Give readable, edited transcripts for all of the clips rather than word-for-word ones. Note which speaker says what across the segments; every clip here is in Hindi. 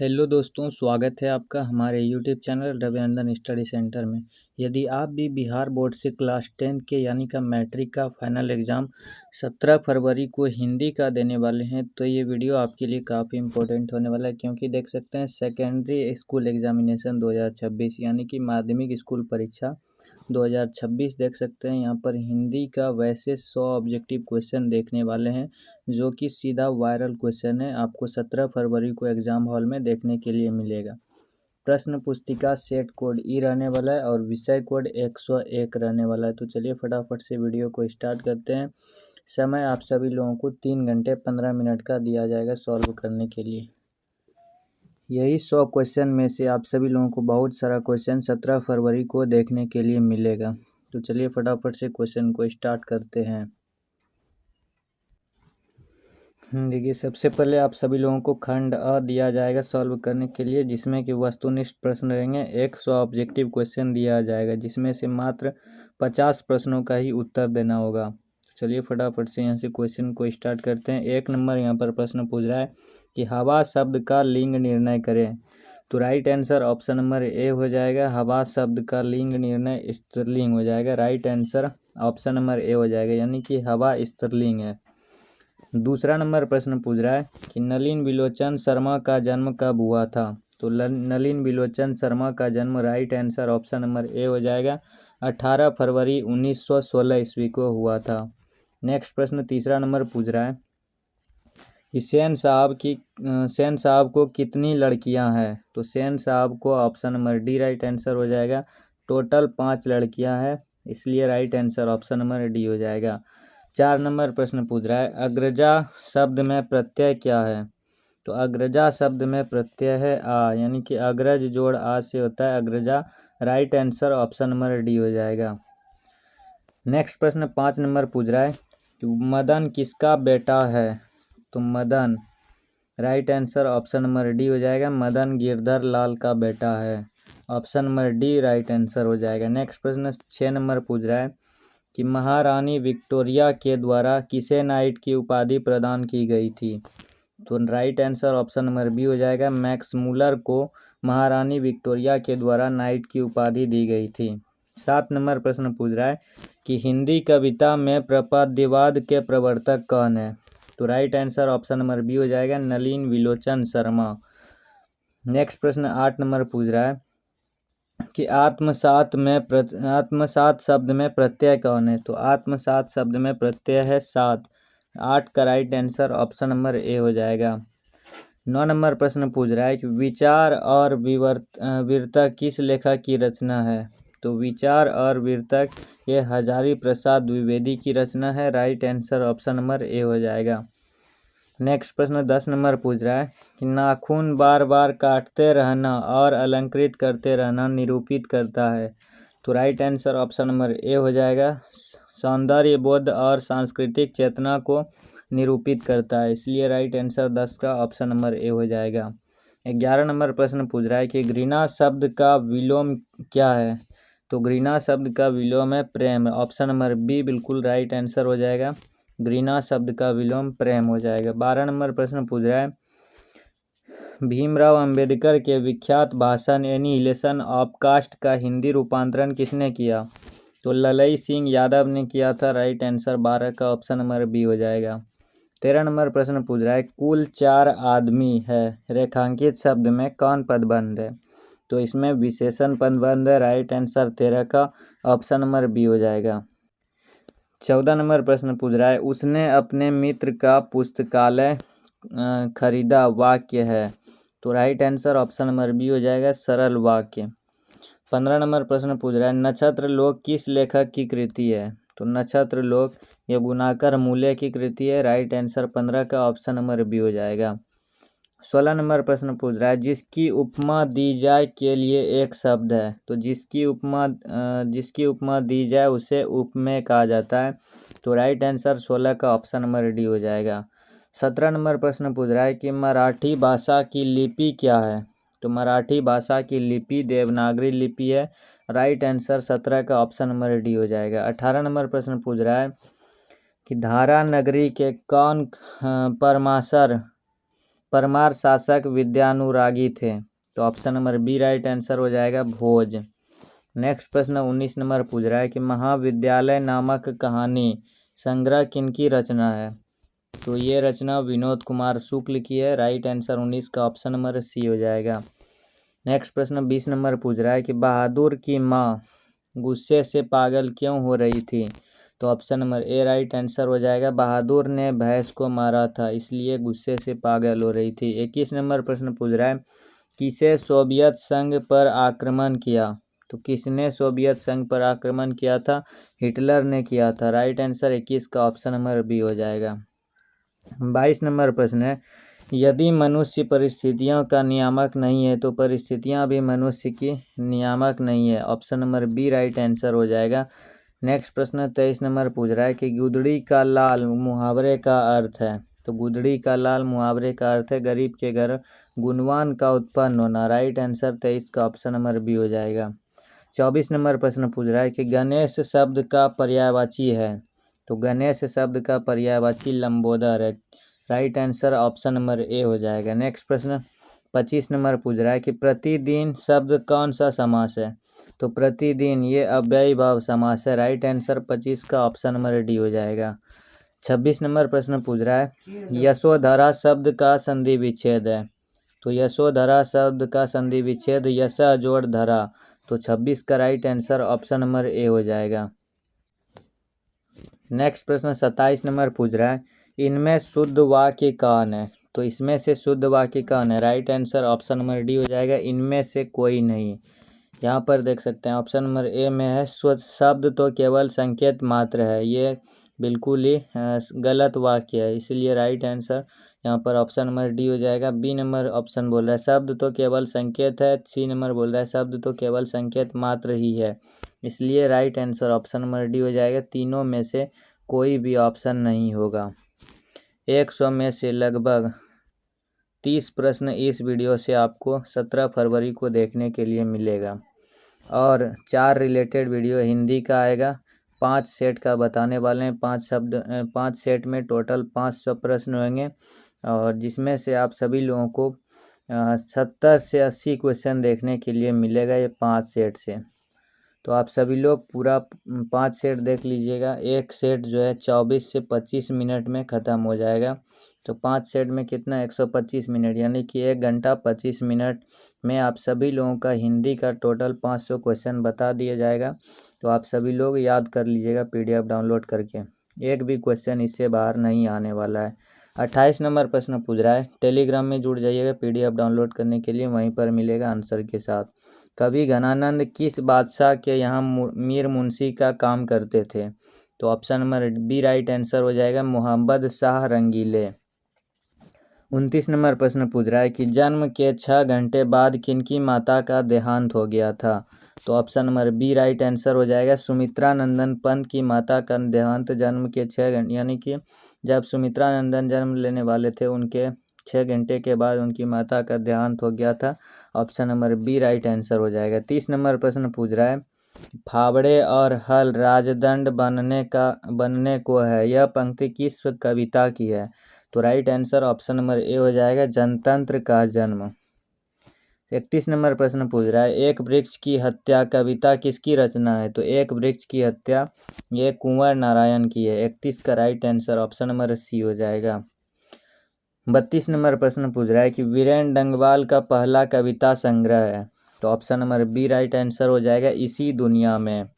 Speaker 1: हेलो दोस्तों, स्वागत है आपका हमारे YouTube channel Ravinandan study centre में। यदि आप भी बिहार बोर्ड से क्लास 10 के यानी का मैट्रिक का फाइनल एग्ज़ाम 17 फरवरी को हिंदी का देने वाले हैं तो ये वीडियो आपके लिए काफ़ी इम्पोर्टेंट होने वाला है, क्योंकि देख सकते हैं सेकेंडरी स्कूल एग्जामिनेशन 2026 यानी कि माध्यमिक स्कूल परीक्षा 2026 देख सकते हैं। यहाँ पर हिंदी का वैसे 100 ऑब्जेक्टिव क्वेश्चन देखने वाले हैं, जो कि सीधा वायरल क्वेश्चन है, आपको 17 फरवरी को एग्ज़ाम हॉल में देखने के लिए मिलेगा। प्रश्न पुस्तिका सेट कोड ई रहने वाला है और विषय कोड 101 रहने वाला है। तो चलिए फटाफट से वीडियो को स्टार्ट करते हैं। समय आप सभी लोगों को 3 घंटे 15 मिनट का दिया जाएगा सॉल्व करने के लिए। यही 100 क्वेश्चन में से आप सभी लोगों को बहुत सारा क्वेश्चन 17 फरवरी को देखने के लिए मिलेगा। तो चलिए फटाफट से क्वेश्चन को स्टार्ट करते हैं। देखिए, सबसे पहले आप सभी लोगों को खंड अ दिया जाएगा सॉल्व करने के लिए, जिसमें कि वस्तुनिष्ठ प्रश्न रहेंगे। 100 ऑब्जेक्टिव क्वेश्चन दिया जाएगा, जिसमें से मात्र 50 प्रश्नों का ही उत्तर देना होगा। चलिए फटाफट से यहाँ से क्वेश्चन को स्टार्ट करते हैं। 1 नंबर यहाँ पर प्रश्न पूछ रहा है कि हवा शब्द का लिंग निर्णय करें। तो right answer option number A हो जाएगा। हवा शब्द का लिंग निर्णय स्त्रीलिंग हो जाएगा। Right answer option number A हो जाएगा, यानी कि हवा स्त्रीलिंग है। दूसरा नंबर प्रश्न पूछ रहा है कि नलिन बिलोचन शर्मा का जन्म कब हुआ था। तो नलिन बिलोचन शर्मा का जन्म right answer option number A हो जाएगा। 18 फरवरी 1916 ईस्वी को हुआ था। नेक्स्ट प्रश्न तीसरा नंबर पूछ रहा है कि सेन साहब को कितनी लड़कियां हैं। तो सेन साहब को option number D right answer हो जाएगा। टोटल 5 लड़कियां हैं, इसलिए right answer option number D हो जाएगा। 4 नंबर प्रश्न पूछ रहा है अग्रजा शब्द में प्रत्यय क्या है। तो अग्रजा शब्द में प्रत्यय है आ, यानी कि अग्रज जोड़ आ से होता है अग्रजा। Right answer option number D हो जाएगा। नेक्स्ट प्रश्न 5 नंबर पूछ रहा है कि मदन किसका बेटा है। तो Madan right answer option number D हो जाएगा। मदन गिरधर लाल का बेटा है। Option number D right answer हो जाएगा। नेक्स्ट प्रश्न 6 नंबर पूछ रहा है कि महारानी विक्टोरिया के द्वारा किसे नाइट की उपाधि प्रदान की गई थी। तो right answer option number B हो जाएगा। मैक्स मुलर को महारानी विक्टोरिया के द्वारा नाइट की उपाधि दी गई थी। 7 नंबर प्रश्न पूछ रहा है कि हिंदी कविता में प्रपद्यवाद के प्रवर्तक कौन है। तो right answer option number B हो जाएगा। नलिन विलोचन शर्मा। नेक्स्ट प्रश्न 8 नंबर पूछ रहा है कि आत्मसात शब्द में प्रत्यय कौन है। तो आत्मसात शब्द में प्रत्यय है सात। 8 का right answer option number A हो जाएगा। 9 नंबर प्रश्न पूछ रहा है कि विचार और वीरता किस लेखक की रचना है। तो विचार और वीरता ये हजारी प्रसाद द्विवेदी की रचना है। Right answer option number A हो जाएगा। नेक्स्ट प्रश्न 10 नंबर पूछ रहा है कि नाखून बार बार काटते रहना और अलंकृत करते रहना निरूपित करता है। तो right answer option number A हो जाएगा। सौंदर्य बोध और सांस्कृतिक चेतना को निरूपित करता है, इसलिए राइट आंसर 10 का ऑप्शन नंबर ए हो जाएगा। 11 नंबर प्रश्न पूछ रहा है कि घृणा शब्द का विलोम क्या है। तो घृणा शब्द का विलोम है प्रेम। ऑप्शन नंबर बी बिल्कुल राइट आंसर हो जाएगा। घृणा शब्द का विलोम प्रेम हो जाएगा। 12 नंबर प्रश्न पूछ रहा है भीमराव अंबेडकर के विख्यात भाषण एनिहिलेशन ऑफ कास्ट का हिंदी रूपांतरण किसने किया। तो ललई सिंह यादव ने किया था। राइट आंसर 12 का ऑप्शन नंबर बी हो जाएगा। 13 नंबर प्रश्न पूछ रहा है कुल 4 आदमी है रेखांकित शब्द में कौन पदबंध है। तो इसमें विशेषण पदबंध है। राइट आंसर 13 का ऑप्शन नंबर बी हो जाएगा। 14 नंबर प्रश्न पूछ रहा है उसने अपने मित्र का पुस्तकालय खरीदा वाक्य है। तो right answer option number B हो जाएगा सरल वाक्य। 15 नंबर प्रश्न पूछ रहा है नक्षत्र लोक किस लेखक की कृति है। तो नक्षत्र लोक ये गुणाकर मूल्य की कृति है। राइट आंसर 15 का ऑप्शन नंबर बी हो जाएगा। 16 नंबर प्रश्न पूछ रहा है जिसकी उपमा दी जाए के लिए एक शब्द है। तो जिसकी उपमा दी जाए उसे उपमेय कहा जाता है। तो राइट आंसर 16 का ऑप्शन नंबर डी हो जाएगा। 17 नंबर प्रश्न पूछ रहा है कि मराठी भाषा की लिपि क्या है। तो मराठी भाषा की लिपि देवनागरी लिपि है। राइट आंसर 17 का ऑप्शन नंबर डी हो जाएगा। 18 नंबर प्रश्न पूछ रहा है कि धारा नगरी के कौन परमासर परमार शासक विद्यानुरागी थे? तो option number B right answer हो जाएगा भोज। नेक्स्ट प्रश्न 19 नंबर पूछ रहा है कि महाविद्यालय नामक कहानी संग्रह किनकी रचना है? तो ये रचना विनोद कुमार शुक्ल की है। राइट आंसर 19 का ऑप्शन नंबर सी हो जाएगा। नेक्स्ट प्रश्न 20 नंबर पूछ रहा है कि बहादुर की माँ गुस्से से पागल क्यों हो रही थी? तो option number A right answer हो जाएगा। बहादुर ने भैंस को मारा था, इसलिए गुस्से से पागल हो रही थी। 21 नंबर प्रश्न पूछ रहा है किसे सोवियत संघ पर आक्रमण किया? तो किसने सोवियत संघ पर आक्रमण किया था? हिटलर ने किया था। राइट आंसर 21 का ऑप्शन नंबर बी हो जाएगा। 22 नंबर प्रश्न है यदि मनुष्य परिस्थितियों का नियामक नहीं है तो परिस्थितियां भी मनुष्य की नियामक नहीं है। Option number B right answer हो जाएगा। नेक्स्ट प्रश्न 23 नंबर पूछ रहा है कि गुदड़ी का लाल मुहावरे का अर्थ है? तो गुदड़ी का लाल मुहावरे का अर्थ है गरीब के घर गुणवान का उत्पन्न होना। राइट आंसर 23 का ऑप्शन नंबर बी हो जाएगा। 24 नंबर प्रश्न पूछ रहा है कि गणेश शब्द का पर्यायवाची है? तो गणेश शब्द का पर्यायवाची लंबोदर है। Right answer option number A हो जाएगा। नेक्स्ट प्रश्न 25 नंबर पूछ रहा है कि प्रतिदिन शब्द कौन सा समास है? तो प्रतिदिन ये अव्ययी भाव समास है। राइट आंसर 25 का ऑप्शन नंबर डी हो जाएगा। 26 नंबर प्रश्न पूछ रहा है यशोधरा शब्द का संधि विच्छेद है? तो यशोधरा शब्द का संधि विच्छेद यशा जोड़ धरा। तो 26 का right answer option number A हो जाएगा। नेक्स्ट प्रश्न 27 नंबर पूछ रहा है इनमें शुद्ध वाक्य कौन है? तो इसमें से शुद्ध वाक्य कौन है? Right answer option number D हो जाएगा। इनमें से कोई नहीं। यहाँ पर देख सकते हैं ऑप्शन नंबर ए में है शब्द तो केवल संकेत मात्र है। ये बिल्कुल ही गलत वाक्य है, इसलिए राइट आंसर यहाँ पर ऑप्शन नंबर डी हो जाएगा। बी नंबर ऑप्शन बोल रहा है शब्द तो केवल संकेत है। सी नंबर बोल रहा है शब्द तो केवल संकेत मात्र ही है, इसलिए right answer option number D हो जाएगा। तीनों में से कोई भी ऑप्शन नहीं होगा। 100 में से लगभग 30 प्रश्न इस वीडियो से आपको 17 फरवरी को देखने के लिए मिलेगा और 4 रिलेटेड वीडियो हिंदी का आएगा। 5 सेट का बताने वाले हैं। 5 सेट में टोटल 500 प्रश्न होंगे और जिसमें से आप सभी लोगों को 70 से 80 क्वेश्चन देखने के लिए मिलेगा ये 5 सेट से। तो आप सभी लोग पूरा 5 सेट देख लीजिएगा। एक सेट जो है 24 से 25 मिनट में ख़त्म हो जाएगा। तो 5 सेट में कितना 125 मिनट, यानी कि 1 घंटा 25 मिनट में आप सभी लोगों का हिंदी का टोटल 500 क्वेश्चन बता दिया जाएगा। तो आप सभी लोग याद कर लीजिएगा PDF डाउनलोड करके। एक भी क्वेश्चन इससे बाहर नहीं आने वाला है। 28 नंबर प्रश्न पूछ रहा है टेलीग्राम में जुड़ जाइएगा PDF डाउनलोड करने के लिए, वहीं पर मिलेगा आंसर के साथ। कवि घनानंद किस बादशाह के यहाँ मीर मुंशी का काम करते थे? तो option number B right answer हो जाएगा मोहम्मद शाह रंगीले। 29 नंबर प्रश्न पूछ रहा है कि जन्म के 6 घंटे बाद किनकी माता का देहांत हो गया था? तो option number B right answer हो जाएगा सुमित्रा नंदन पंत की माता का देहांत जन्म के 6 घंटे, यानी कि जब सुमित्रा नंदन जन्म लेने वाले थे उनके 6 घंटे के बाद उनकी माता का देहांत हो गया था। Option number B right answer हो जाएगा। 30 नंबर प्रश्न पूछ रहा है फावड़े और हल राजदंड बनने को है, यह पंक्ति किस कविता की है? तो right answer option number A हो जाएगा जनतंत्र का जन्म। 31 नंबर प्रश्न पूछ रहा है एक वृक्ष की हत्या कविता किसकी रचना है? तो एक वृक्ष की हत्या ये कुंवर नारायण की है। 31 का right answer option number C हो जाएगा। 32 नंबर प्रश्न पूछ रहा है कि वीरेन डंगवाल का पहला कविता संग्रह है? तो option number B right answer हो जाएगा इसी दुनिया में।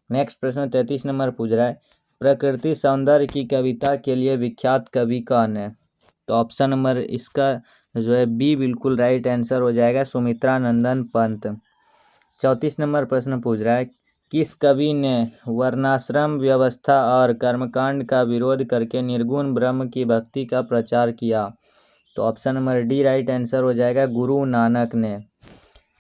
Speaker 1: नेक्स्ट प्रश्न 33 नंबर पूछ रहा है प्रकृति सौंदर्य की कविता के लिए विख्यात कवि कौन है? तो ऑप्शन नंबर इसका जो है बी बिल्कुल राइट आंसर हो जाएगा सुमित्रा नंदन पंत। 34 नंबर प्रश्न पूछ रहा है किस कवि ने वर्णाश्रम व्यवस्था और कर्मकांड का विरोध करके निर्गुण ब्रह्म की भक्ति का प्रचार किया? तो option number D right answer हो जाएगा गुरु नानक ने।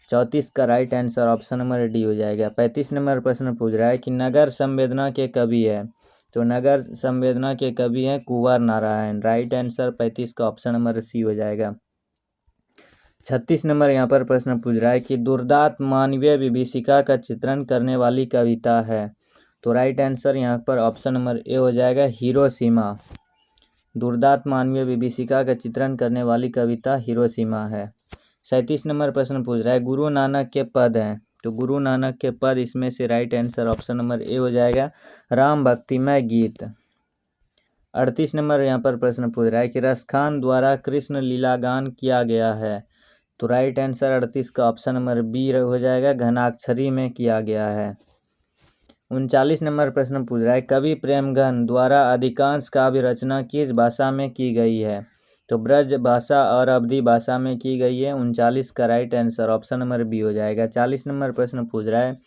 Speaker 1: 34 का right answer option number D हो जाएगा। 35 नंबर प्रश्न पूछ रहा है कि नगर संवेदना के कवि है? तो नगर संवेदना के कवि हैं कुंवर नारायण। राइट आंसर 35 का ऑप्शन नंबर सी हो जाएगा। 36 नंबर यहाँ पर प्रश्न पूछ रहा है कि दुर्दांत मानवीय विभीषिका का चित्रण करने वाली कविता है? तो राइट आंसर यहाँ पर ऑप्शन नंबर ए हो जाएगा हिरोशिमा। दुर्दांत मानवीय विभीषिका का चित्रण करने वाली कविता हिरोशिमा है। 37 नंबर प्रश्न पूछ रहा है गुरु नानक के पद हैं, तो गुरु नानक के पद इसमें से right answer option number A हो जाएगा, राम भक्तिमय गीत। 38 नंबर यहाँ पर प्रश्न पूछ रहा है कि रसखान द्वारा कृष्ण लीला गान किया गया है, तो राइट आंसर 38 का ऑप्शन नंबर बी हो जाएगा, घनाक्षरी में किया गया है। 39 नंबर प्रश्न पूछ रहा है कवि प्रेमगन द्वारा अधिकांश काव्य रचना किस भाषा में की गई है, तो ब्रज भाषा और अवधी भाषा में की गई है। 39 का right answer option number B हो जाएगा। 40 नंबर प्रश्न पूछ रहा है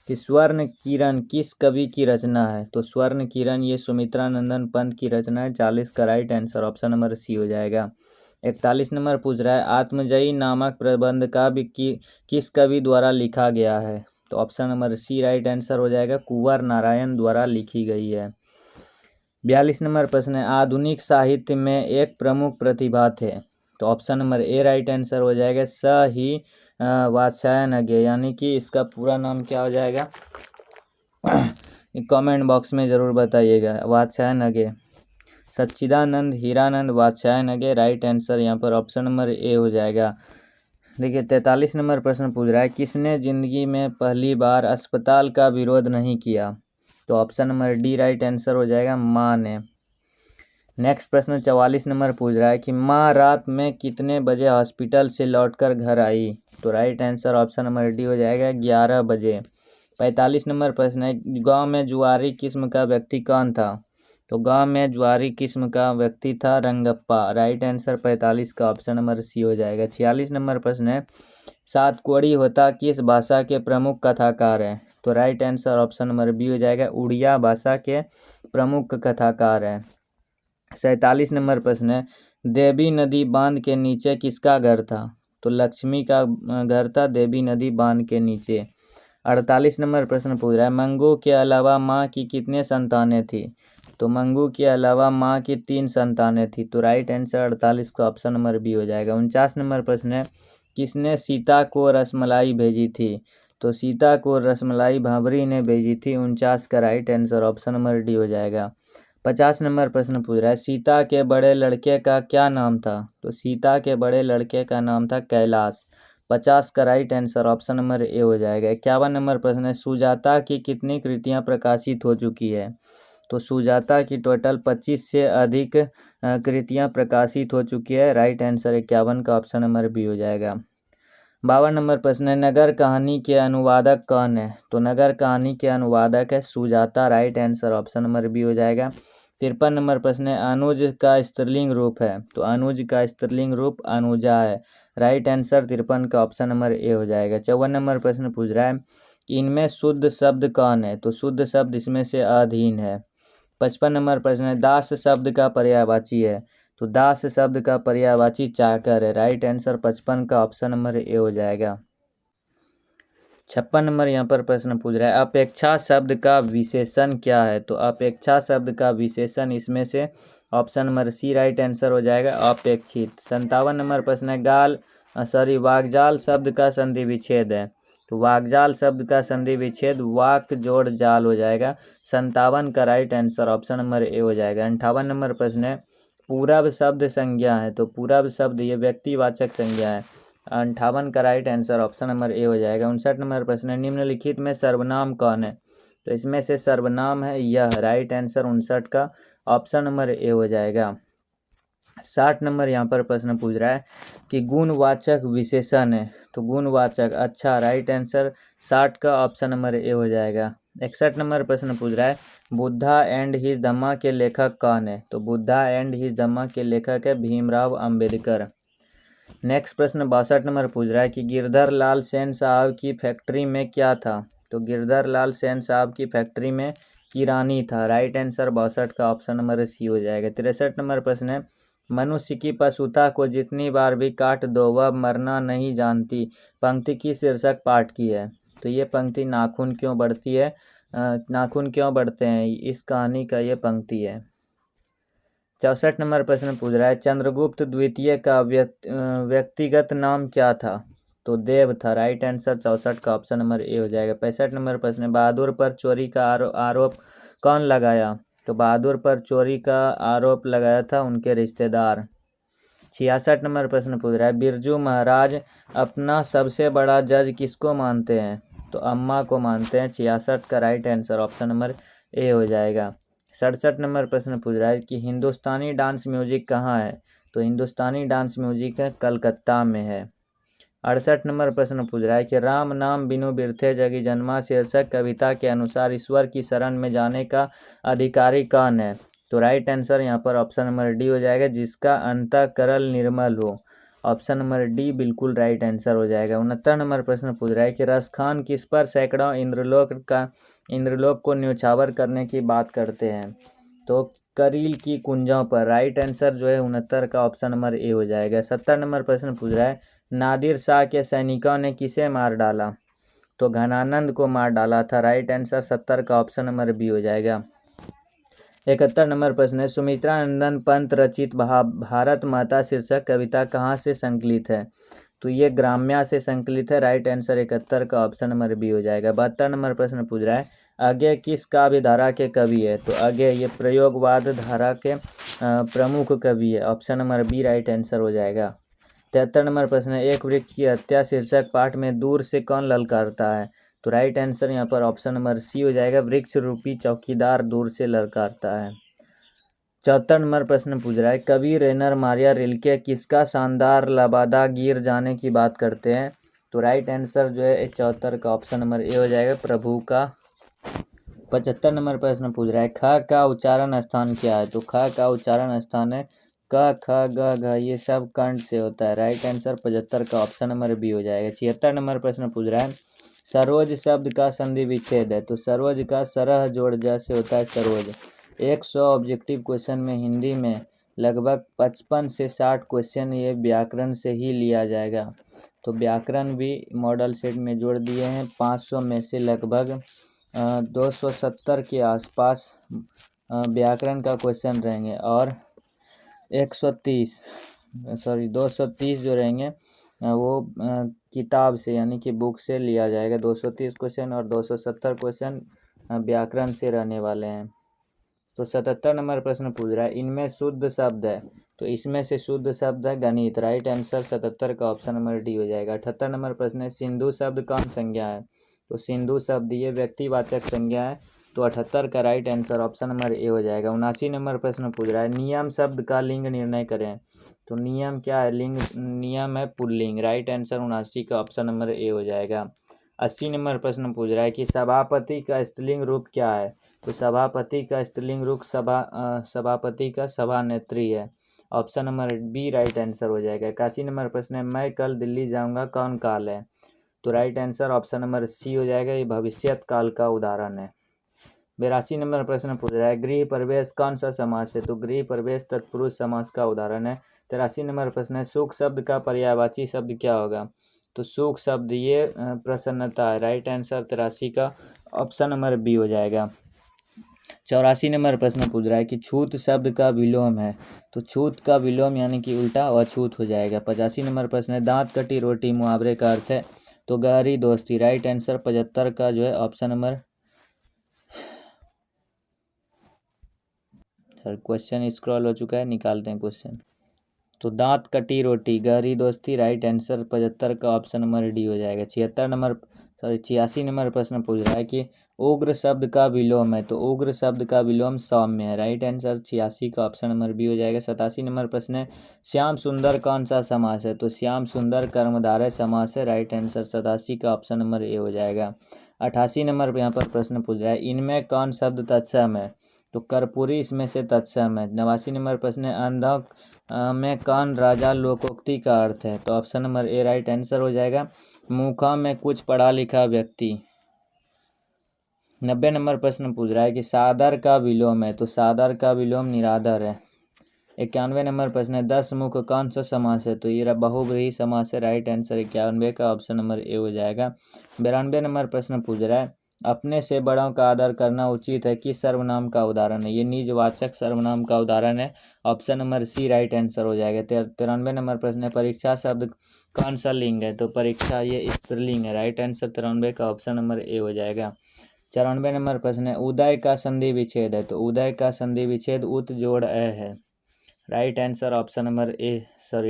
Speaker 1: कि स्वर्ण किरण किस कवि की रचना है, तो स्वर्ण किरण ये सुमित्रा नंदन पंत की रचना है। 40 का right answer option number C हो जाएगा। 41 नंबर पूछ रहा है आत्मजयी नामक प्रबंध काव्य किस कवि द्वारा लिखा गया है, तो option number C right answer हो जाएगा, कुंवर नारायण द्वारा लिखी गई है। 42 नंबर प्रश्न है आधुनिक साहित्य में एक प्रमुख प्रतिभा थे, तो option number A right answer हो जाएगा, स ही वात्स्यायन, यानी कि इसका पूरा नाम क्या हो जाएगा कमेंट बॉक्स में ज़रूर बताइएगा। वात्स्यायन, सच्चिदानंद हीरानंद वात्स्यायन, राइट आंसर यहाँ पर ऑप्शन नंबर ए हो जाएगा। देखिए 43 नंबर प्रश्न पूछ रहा है किसने जिंदगी में पहली बार अस्पताल का विरोध नहीं किया, तो option number D right answer हो जाएगा, माँ ने। नेक्स्ट प्रश्न 44 नंबर पूछ रहा है कि माँ रात में कितने बजे हॉस्पिटल से लौटकर घर आई, तो right answer option number D हो जाएगा, 11 बजे। 45 नंबर प्रश्न है गाँव में जुआरी किस्म का व्यक्ति कौन था, तो गांव में जुआरी किस्म का व्यक्ति था रंगप्पा। राइट आंसर 45 का ऑप्शन नंबर सी हो जाएगा। 46 नंबर प्रश्न है सातकोड़ी होता किस भाषा के प्रमुख कथाकार हैं, तो right answer option number B हो जाएगा, उड़िया भाषा के प्रमुख कथाकार हैं। 47 नंबर प्रश्न है देवी नदी बांध के नीचे किसका घर था, तो लक्ष्मी का घर था देवी नदी बांध के नीचे। 48 नंबर प्रश्न पूछ रहा है मंगू के अलावा माँ की कितने संतानें थी, तो मंगू के अलावा माँ की 3 संतानें थी, तो राइट आंसर 48 का ऑप्शन नंबर बी हो जाएगा। 49 नंबर प्रश्न है किसने सीता को रसमलाई भेजी थी, तो सीता को रसमलाई भाबरी ने भेजी थी। 49 का right answer option number D हो जाएगा। 50 नंबर प्रश्न पूछ रहा है सीता के बड़े लड़के का क्या नाम था, तो सीता के बड़े लड़के का नाम था कैलाश। 50 का right answer option number A हो जाएगा। 51 नंबर प्रश्न है सुजाता की कितनी कृतियां प्रकाशित हो चुकी है, तो सुजाता की टोटल 25 से अधिक कृतियां प्रकाशित हो चुकी है। राइट आंसर 51 का ऑप्शन नंबर बी हो जाएगा। 52 नंबर प्रश्न है नगर कहानी के अनुवादक कौन है, तो नगर कहानी के अनुवादक है Sujata. Right answer option number B हो जाएगा। 53 नंबर प्रश्न है अनुज का स्त्रीलिंग रूप है, तो अनुज का स्त्रीलिंग रूप अनुजा है। राइट आंसर 53 का ऑप्शन नंबर ए हो जाएगा। 54 नंबर प्रश्न पूछ रहा है कि इनमें शुद्ध शब्द कौन है, तो शुद्ध शब्द इसमें से अधीन है। 55 नंबर प्रश्न है दास शब्द का पर्यायवाची है, तो दास शब्द का पर्यायवाची चाकर है। राइट आंसर 55 का ऑप्शन नंबर ए हो जाएगा। 56 नंबर यहाँ पर प्रश्न पूछ रहा है अपेक्षा शब्द का विशेषण क्या है, तो अपेक्षा शब्द का विशेषण इसमें से option number C right answer हो जाएगा, अपेक्षित। 57 नंबर प्रश्न है वाकजाल शब्द का संधि विच्छेद है, तो वाकजाल शब्द का संधि विच्छेद वाक जोड़ जाल हो जाएगा। 57 का right answer option number A हो जाएगा। 58 नंबर प्रश्न है पूरब शब्द संज्ञा है, तो पूरब शब्द ये व्यक्तिवाचक संज्ञा है। 58 का right answer option number A हो जाएगा। 59 नंबर प्रश्न है निम्नलिखित में सर्वनाम कौन है, तो इसमें से सर्वनाम है यह। राइट आंसर 59 का ऑप्शन नंबर ए हो जाएगा। 60 नंबर यहाँ पर प्रश्न पूछ रहा है कि गुणवाचक विशेषण है, तो गुणवाचक अच्छा। राइट आंसर 60 का ऑप्शन नंबर ए हो जाएगा। 61 नंबर प्रश्न पूछ रहा है बुद्धा एंड हिज धम्मा के लेखक कौन है, तो बुद्धा एंड हिज धम्मा के लेखक है भीमराव अंबेडकर। नेक्स्ट प्रश्न 62 नंबर पूछ रहा है कि गिरधर लाल सेन साहब की फैक्ट्री में क्या था, तो गिरधर लाल सेन साहब की फैक्ट्री में किरानी था। राइट आंसर 62 का ऑप्शन नंबर सी हो जाएगा। 63 नंबर प्रश्न है मनुष्य की पशुता को जितनी बार भी काट दो वह मरना नहीं जानती पंक्ति की शीर्षक पाठ की है, तो ये पंक्ति नाखून क्यों बढ़ती है, नाखून क्यों बढ़ते हैं, इस कहानी का ये पंक्ति है। 64 नंबर प्रश्न पूछ रहा है चंद्रगुप्त द्वितीय का व्यक्तिगत नाम क्या था, तो देव था। राइट आंसर 64 का ऑप्शन नंबर ए हो जाएगा। 65 नंबर प्रश्न बहादुर पर चोरी का आरोप कौन लगाया, तो बहादुर पर चोरी का आरोप लगाया था उनके रिश्तेदार। 66 नंबर प्रश्न पूछ रहा है, बिरजू महाराज अपना सबसे बड़ा जज किसको मानते हैं? तो अम्मा को मानते हैं। 66 का right answer option number A हो जाएगा। 67 नंबर प्रश्न पूछ रहा है कि हिंदुस्तानी डांस म्यूजिक कहाँ है? तो हिंदुस्तानी डांस म्यूजिक है कलकत्ता में है। 68 नंबर प्रश्न पूछ रहा है कि राम नाम बिनु बिरथे जगी जन्मा शीर्षक कविता के अनुसार ईश्वर की शरण में जाने का अधिकारी कौन है? तो राइट आंसर यहाँ पर ऑप्शन नंबर डी हो जाएगा, जिसका अंतःकरण निर्मल हो। ऑप्शन नंबर डी बिल्कुल राइट आंसर हो जाएगा। 69 नंबर प्रश्न पूछ रहा है कि रसखान किस पर सैकड़ों इंद्रलोक को न्यौछावर करने की बात करते हैं? तो करील की कुंजों पर। राइट आंसर जो है 69 का ऑप्शन नंबर ए हो जाएगा। 70 नंबर प्रश्न पूछ रहा है, नादिर शाह के सैनिकों ने किसे मार डाला? तो घनानंद को मार डाला था। राइट आंसर 70 का ऑप्शन नंबर बी हो जाएगा। 71 नंबर प्रश्न है, सुमित्रा नंदन पंत रचित भारत माता शीर्षक कविता कहाँ से संकलित है? तो ये ग्राम्या से संकलित है। राइट आंसर 71 का ऑप्शन नंबर बी हो जाएगा। 72 नंबर प्रश्न पूछ रहा है, अज्ञेय किस काव्य धारा के कवि है? तो अज्ञेय ये प्रयोगवाद धारा के प्रमुख कवि है। Option number B right answer हो जाएगा। 73 नंबर प्रश्न है, एक वृक्ष की हत्या शीर्षक पाठ में दूर से कौन ललकारता है? तो राइट आंसर यहाँ पर ऑप्शन नंबर सी हो जाएगा, वृक्ष रूपी चौकीदार दूर से ललकारता है। 74 नंबर प्रश्न पूछ रहा है, कवि रेनर मारिया रिल्के किसका शानदार लबादा गिर जाने की बात करते हैं? तो राइट आंसर जो है 74 का ऑप्शन नंबर ए हो जाएगा, प्रभु का। 75 नंबर प्रश्न पूछ रहा है, ख का उच्चारण स्थान क्या है? तो ख का उच्चारण स्थान है क ख ग घ, ये सब कंठ से होता है। राइट आंसर 75 का ऑप्शन नंबर बी हो जाएगा। 76 नंबर प्रश्न पूछ रहा है, सरोज शब्द का संधि विच्छेद है? तो सरोज का सरह जोड़ जैसे होता है सरोज। 100 ऑब्जेक्टिव क्वेश्चन में हिंदी में लगभग 55 से 60 क्वेश्चन ये व्याकरण से ही लिया जाएगा। तो व्याकरण भी मॉडल सेट में जोड़ दिए हैं। 500 में से लगभग 270 के आसपास व्याकरण का क्वेश्चन रहेंगे और 230 जो रहेंगे वो किताब से यानी कि बुक से लिया जाएगा। 230 क्वेश्चन और 270 क्वेश्चन व्याकरण से रहने वाले हैं। तो 77 नंबर प्रश्न पूछ रहा है, इनमें शुद्ध शब्द है? तो इसमें से शुद्ध शब्द है गणित। राइट आंसर 77 का ऑप्शन नंबर डी हो जाएगा। 78 नंबर प्रश्न है, सिंधु शब्द कौन संज्ञा है? तो सिंधु शब्द ये व्यक्तिवाचक संज्ञा है। तो 78 का right answer option number A हो जाएगा। 79 नंबर प्रश्न पूछ रहा है, नियम शब्द का लिंग निर्णय करें? तो नियम क्या है? नियम है पुल्लिंग। राइट आंसर 79 का ऑप्शन नंबर ए हो जाएगा। 80 नंबर प्रश्न पूछ रहा है कि सभापति का स्त्रीलिंग रूप क्या है? तो सभापति का स्त्रीलिंग रूप सभापति का सभानेत्री है। Option number B right answer हो जाएगा। 81 नंबर प्रश्न है, मैं कल दिल्ली जाऊंगा कौन काल है? तो right answer option number C हो जाएगा, ये भविष्यत काल का उदाहरण है। 82 नंबर प्रश्न पूछ रहा है, गृह प्रवेश कौन सा समास है? तो गृह प्रवेश तत्पुरुष समास का उदाहरण है। 83 नंबर प्रश्न है, सुख शब्द का पर्यायवाची शब्द क्या होगा? तो सुख शब्द ये प्रसन्नता है। राइट आंसर 83 का ऑप्शन नंबर बी हो जाएगा। 84 नंबर प्रश्न पूछ रहा है कि छूत शब्द का विलोम है? तो छूत का विलोम यानी कि उल्टा अछूत हो जाएगा। 85 नंबर प्रश्न है, दांत कटी रोटी मुहावरे का अर्थ है? तो गहरी दोस्ती। राइट आंसर 75 का जो है ऑप्शन नंबर क्वेश्चन स्क्रॉल हो चुका है, निकालते हैं क्वेश्चन। तो दांत कटी रोटी गहरी दोस्ती। राइट आंसर 75 का ऑप्शन नंबर डी हो जाएगा। 86 नंबर प्रश्न पूछ रहा है कि उग्र शब्द का विलोम है? तो उग्र शब्द का विलोम सौम्य है। राइट आंसर 86 का ऑप्शन नंबर बी हो जाएगा। 87 नंबर प्रश्न है, श्याम सुंदर कौन सा समास है? तो श्याम सुंदर कर्मधारय समास है। राइट आंसर 87 का ऑप्शन नंबर ए हो जाएगा। 88 नंबर पर यहाँ पर प्रश्न पूछ रहा है, इनमें कौन शब्द तत्सम है? तो कर्पूरी इसमें से तत्सम है। 89 नंबर प्रश्न है, अंधों में कौन राजा लोकोक्ति का अर्थ है? तो option number A right answer हो जाएगा, मूखा में कुछ पढ़ा लिखा व्यक्ति। 90 नंबर प्रश्न पूछ रहा है कि सादर का विलोम है? तो सादर का विलोम निरादर है। 91 नंबर प्रश्न है, 10 मुख कौन सा समास है? तो ये बहुव्रीहि समास है। राइट आंसर 91 का ऑप्शन नंबर ए हो जाएगा। 92 नंबर प्रश्न पूछ रहा है, अपने से बड़ों का आदर करना उचित है किस सर्वनाम का उदाहरण है? ये निजवाचक सर्वनाम का उदाहरण है। Option number C right answer हो जाएगा। 93 नंबर प्रश्न है, परीक्षा शब्द कौन सा लिंग है? तो परीक्षा ये स्त्रीलिंग है। राइट आंसर 93 का ऑप्शन नंबर ए हो जाएगा। 94 नंबर प्रश्न है उदय का संधि विच्छेद है, तो उदय का संधि विच्छेद उत जोड़ अ है। Right answer option number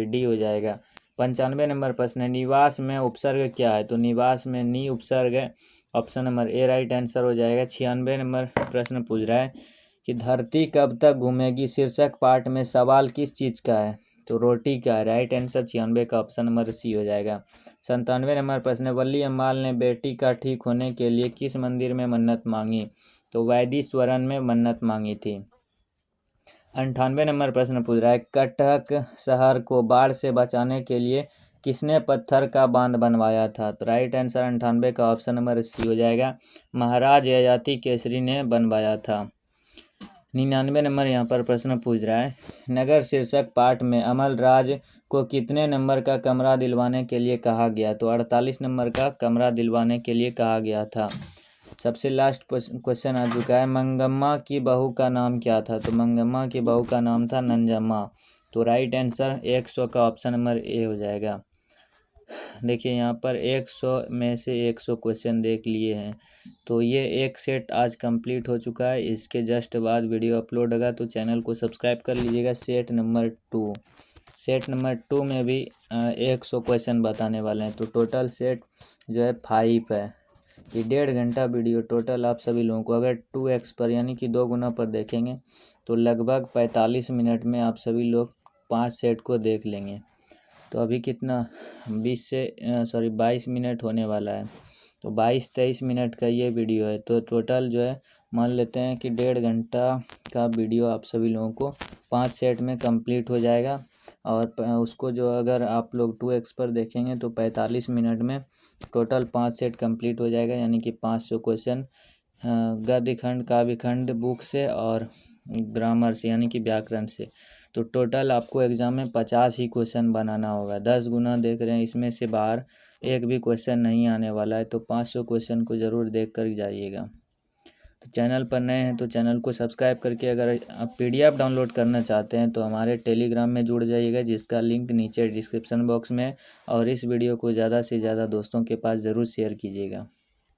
Speaker 1: D हो जाएगा। 95 नंबर प्रश्न है निवास में उपसर्ग क्या है, तो निवास में नी उपसर्ग है, option number A right answer हो जाएगा। 96 नंबर प्रश्न पूछ रहा है कि धरती कब तक घूमेगी शीर्षक पाठ में सवाल किस चीज़ का है, तो रोटी का है। राइट आंसर 96 का ऑप्शन नंबर सी हो जाएगा। 97 नंबर प्रश्न वली अम्माल ने बेटी का ठीक होने के लिए किस मंदिर में मन्नत मांगी, तो वैदीश्वरन में मन्नत मांगी थी। 98 नंबर प्रश्न पूछ रहा है कटक शहर को बाढ़ से बचाने के लिए किसने पत्थर का बांध बनवाया था, तो राइट आंसर 98 का ऑप्शन नंबर सी हो जाएगा। महाराज ययाति केसरी ने बनवाया था। 99 नंबर यहाँ पर प्रश्न पूछ रहा है नगर शीर्षक पाठ में अमल राज को कितने नंबर का कमरा दिलवाने के लिए कहा गया, तो 48 नंबर का कमरा दिलवाने के लिए कहा गया था। सबसे लास्ट क्वेश्चन आ चुका है मंगम्मा की बहू का नाम क्या था, तो मंगम्मा की बहू का नाम था नंजम्मा, तो राइट आंसर 100 का ऑप्शन नंबर ए हो जाएगा। देखिए यहाँ पर 100 में से 100 क्वेश्चन देख लिए हैं, तो ये एक सेट आज कंप्लीट हो चुका है। इसके जस्ट बाद वीडियो अपलोड होगा, तो चैनल को सब्सक्राइब कर लीजिएगा। सेट नंबर 2 में भी 100 क्वेश्चन बताने वाले हैं, तो टोटल सेट जो है 5 है। ये 1.5 घंटा वीडियो टोटल आप सभी लोगों को अगर 2x पर यानी कि 2 गुना पर देखेंगे तो लगभग 45 मिनट में आप सभी लोग 5 सेट को देख लेंगे। तो अभी कितना 22 मिनट होने वाला है, तो 22-23 मिनट का ये वीडियो है, तो टोटल जो है मान लेते हैं कि 1.5 घंटा का वीडियो आप सभी लोगों को 5 सेट में कंप्लीट हो जाएगा। और उसको जो अगर आप लोग 2x पर देखेंगे तो 45 मिनट में टोटल 5 सेट कंप्लीट हो जाएगा, यानी कि 500 क्वेश्चन गद्य खंड काव्य खंड बुक से और ग्रामर से यानी कि व्याकरण से। तो टोटल आपको एग्ज़ाम में 50 ही क्वेश्चन बनाना होगा। 10 गुना देख रहे हैं, इसमें से बाहर एक भी क्वेश्चन नहीं आने वाला है, तो 500 क्वेश्चन को ज़रूर देख कर जाइएगा। तो चैनल पर नए हैं तो चैनल को सब्सक्राइब करके अगर आप PDF डाउनलोड करना चाहते हैं तो हमारे टेलीग्राम में जुड़ जाइएगा, जिसका लिंक नीचे डिस्क्रिप्शन बॉक्स में है। और इस वीडियो को ज़्यादा से ज़्यादा दोस्तों के पास ज़रूर शेयर कीजिएगा।